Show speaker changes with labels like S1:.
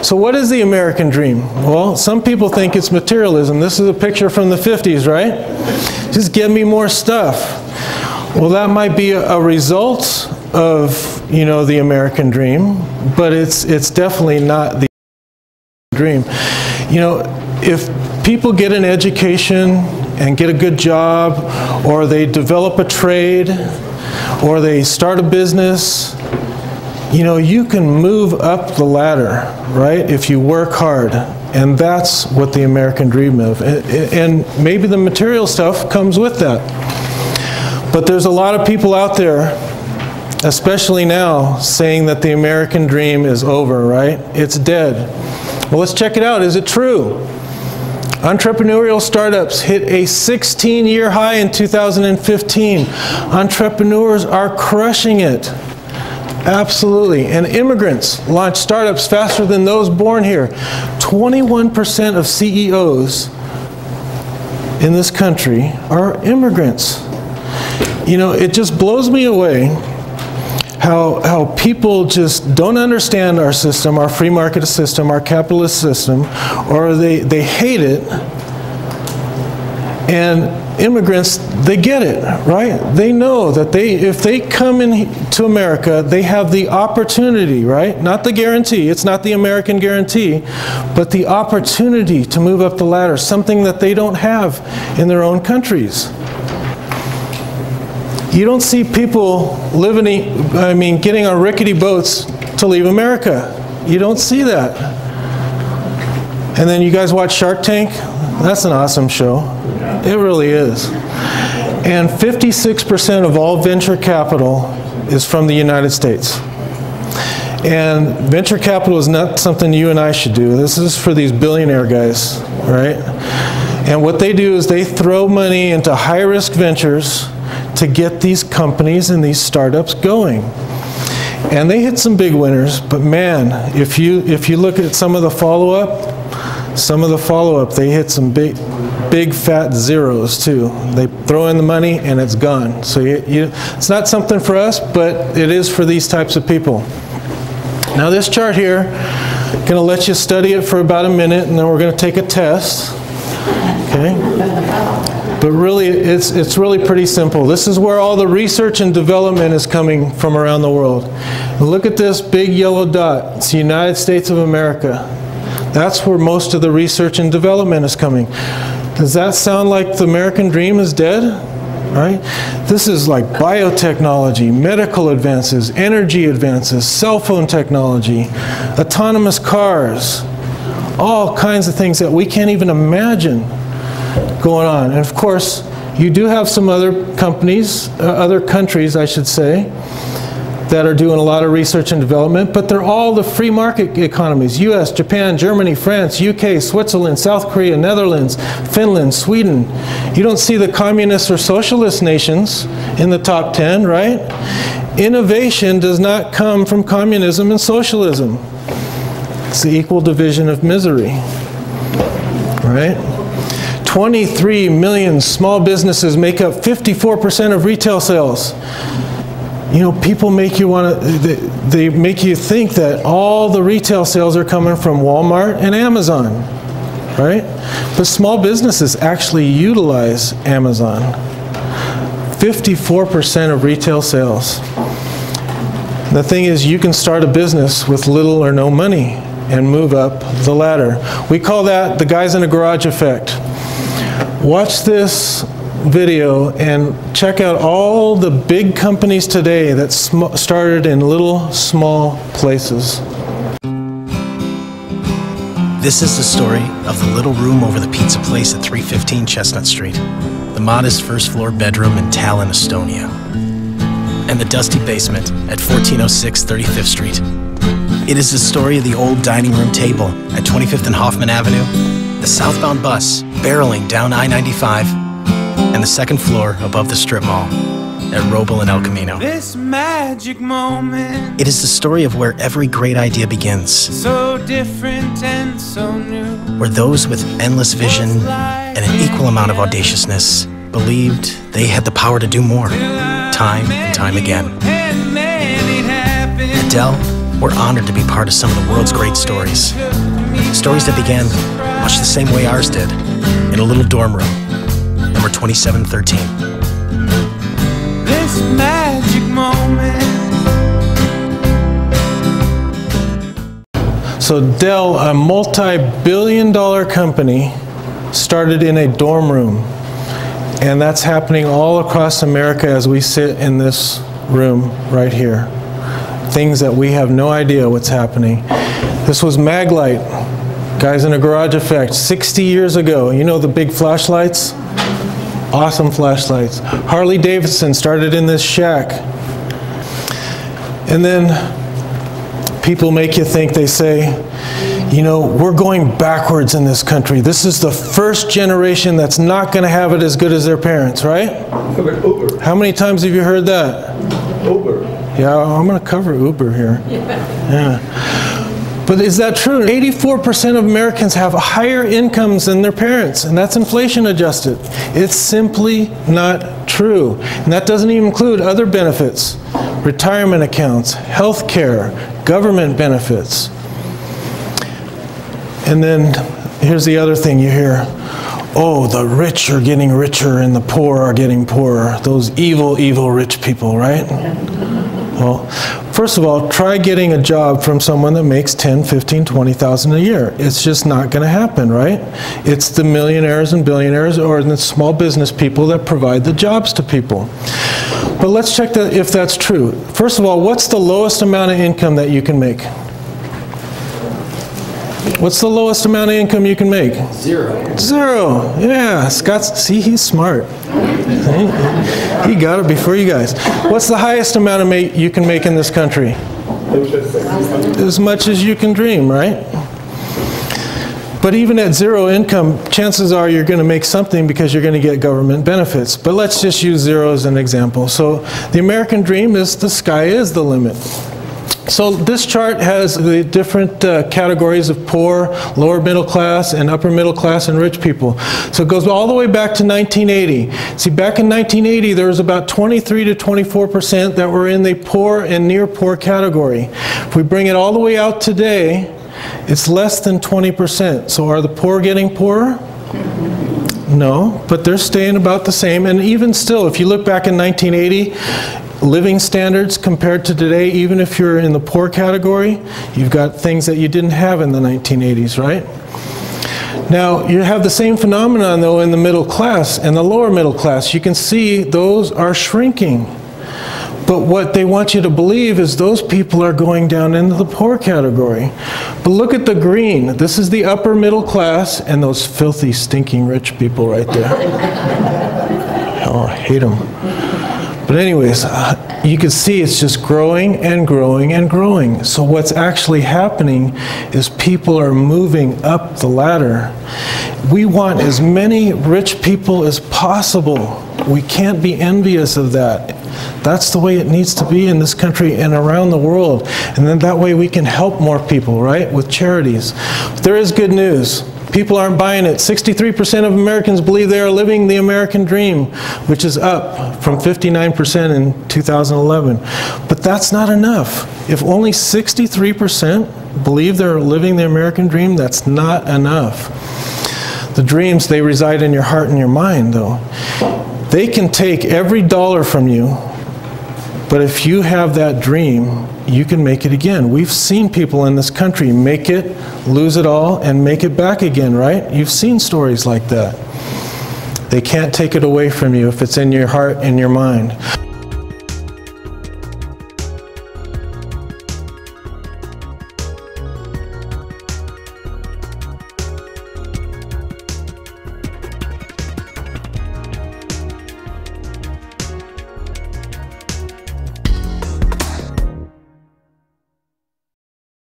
S1: So what is the American dream? Well, some people think it's materialism. This is a picture from the 50s, right? Just give me more stuff. Well, that might be a result of, you know, the American dream, but it's definitely not the dream. You know, if people get an education and get a good job, or they develop a trade, or they start a business, you know, you can move up the ladder, right, if you work hard. And that's what the American dream is. And maybe the material stuff comes with that. But there's a lot of people out there, especially now, saying that the American dream is over, right? It's dead. Well, let's check it out. Is it true? Entrepreneurial startups hit a 16-year high in 2015. Entrepreneurs are crushing it. Absolutely. And immigrants launch startups faster than those born here. 21% of CEOs in this country are immigrants. You know, it just blows me away how people just don't understand our system, our free market system, our capitalist system, or they hate it. And immigrants, they get it, right? They know that if they come into America, they have the opportunity, right? Not the guarantee, it's not the American guarantee, but the opportunity to move up the ladder, something that they don't have in their own countries. You don't see people getting on rickety boats to leave America. You don't see that. And then you guys watch Shark Tank? That's an awesome show. It really is. And 56% of all venture capital is from the United States. And venture capital is not something you and I should do. This is for these billionaire guys, right? And what they do is they throw money into high-risk ventures to get these companies and these startups going. And they hit some big winners, but man, if you look at some of the follow-up, they hit some big fat zeros too. They throw in the money and it's gone. So it's not something for us, but it is for these types of people. Now this chart here, I'm gonna let you study it for about a minute, and then we're gonna take a test. Okay? But really, it's really pretty simple. This is where all the research and development is coming from around the world. And look at this big yellow dot. It's the United States of America. That's where most of the research and development is coming. Does that sound like the American dream is dead? Right? This is like biotechnology, medical advances, energy advances, cell phone technology, autonomous cars, all kinds of things that we can't even imagine going on. And of course, you do have some other companies, other countries, I should say, that are doing a lot of research and development, but they're all the free market economies. US, Japan, Germany, France, UK, Switzerland, South Korea, Netherlands, Finland, Sweden. You don't see the communist or socialist nations in the top 10, right? Innovation does not come from communism and socialism. It's the equal division of misery, right? 23 million small businesses make up 54% of retail sales. You know, people make you want to, they make you think that all the retail sales are coming from Walmart and Amazon, right? But small businesses actually utilize Amazon. 54% of retail sales. The thing is, you can start a business with little or no money and move up the ladder. We call that the guys in a garage effect. Watch this video and check out all the big companies today that started in little small places.
S2: This is the story of the little room over the pizza place at 315 Chestnut Street, the modest first floor bedroom in Tallinn, Estonia, and the dusty basement at 1406 35th Street. It is the story of the old dining room table at 25th and Hoffman Avenue, the southbound bus barreling down I-95, and the second floor above the strip mall at Robel and El Camino.
S3: This magic moment.
S2: It is the story of where every great idea begins.
S3: So different and so new.
S2: Where those with endless vision and an equal amount of audaciousness believed they had the power to do more, time and time again.
S3: And then it happened.
S2: Adele, We're honored to be part of some of the world's great stories. Stories that began much the same way ours did, in a little dorm room, number 2713.
S3: This magic moment.
S1: So Dell, a multi-billion-dollar company, started in a dorm room. And that's happening all across America as we sit in this room right here. Things that we have no idea what's happening. This was Maglite, guys in a garage effect, 60 years ago. You know the big flashlights? Awesome flashlights. Harley Davidson started in this shack. And then people make you think, they say, you know, we're going backwards in this country. This is the first generation that's not going to have it as good as their parents, right?
S4: Uber.
S1: How many times have you heard that?
S4: Uber.
S1: Yeah, I'm going to cover Uber here. Yeah. But is that true? 84% of Americans have higher incomes than their parents, and that's inflation adjusted. It's simply not true. And that doesn't even include other benefits, retirement accounts, health care, government benefits. And then here's the other thing you hear. Oh, the rich are getting richer and the poor are getting poorer. Those evil, evil rich people, right? Well, first of all, try getting a job from someone that makes 10, 15, 20,000 a year. It's just not going to happen, right? It's the millionaires and billionaires or the small business people that provide the jobs to people. But let's check if that's true. First of all, what's the lowest amount of income that you can make? What's the lowest amount of income you can make?
S4: Zero.
S1: Zero. Yeah, Scott, see, he's smart. He got it before you guys. What's the highest amount of you can make in this country? As much as you can dream, right? But even at zero income, chances are you're going to make something because you're going to get government benefits. But let's just use zero as an example. So the American dream is the sky is the limit. So this chart has the different categories of poor, lower middle class, and upper middle class and rich people. So it goes all the way back to 1980. See, back in 1980, there was about 23 to 24% that were in the poor and near poor category. If we bring it all the way out today, it's less than 20%. So are the poor getting poorer? No, but they're staying about the same. And even still, if you look back in 1980, living standards compared to today, even if you're in the poor category, you've got things that you didn't have in the 1980s, right? Now, you have the same phenomenon, though, in the middle class and the lower middle class. You can see those are shrinking. But what they want you to believe is those people are going down into the poor category. But look at the green. This is the upper middle class and those filthy, stinking rich people right there. Oh, I hate them. But anyways, you can see it's just growing and growing and growing. So what's actually happening is people are moving up the ladder. We want as many rich people as possible. We can't be envious of that. That's the way it needs to be in this country and around the world. And then that way we can help more people, right, with charities. But there is good news. People aren't buying it. 63% of Americans believe they are living the American dream, which is up from 59% in 2011. But that's not enough. If only 63% believe they're living the American dream, that's not enough. The dreams, they reside in your heart and your mind, though. They can take every dollar from you, but if you have that dream, you can make it again. We've seen people in this country make it, lose it all, and make it back again, right? You've seen stories like that. They can't take it away from you if it's in your heart and your mind.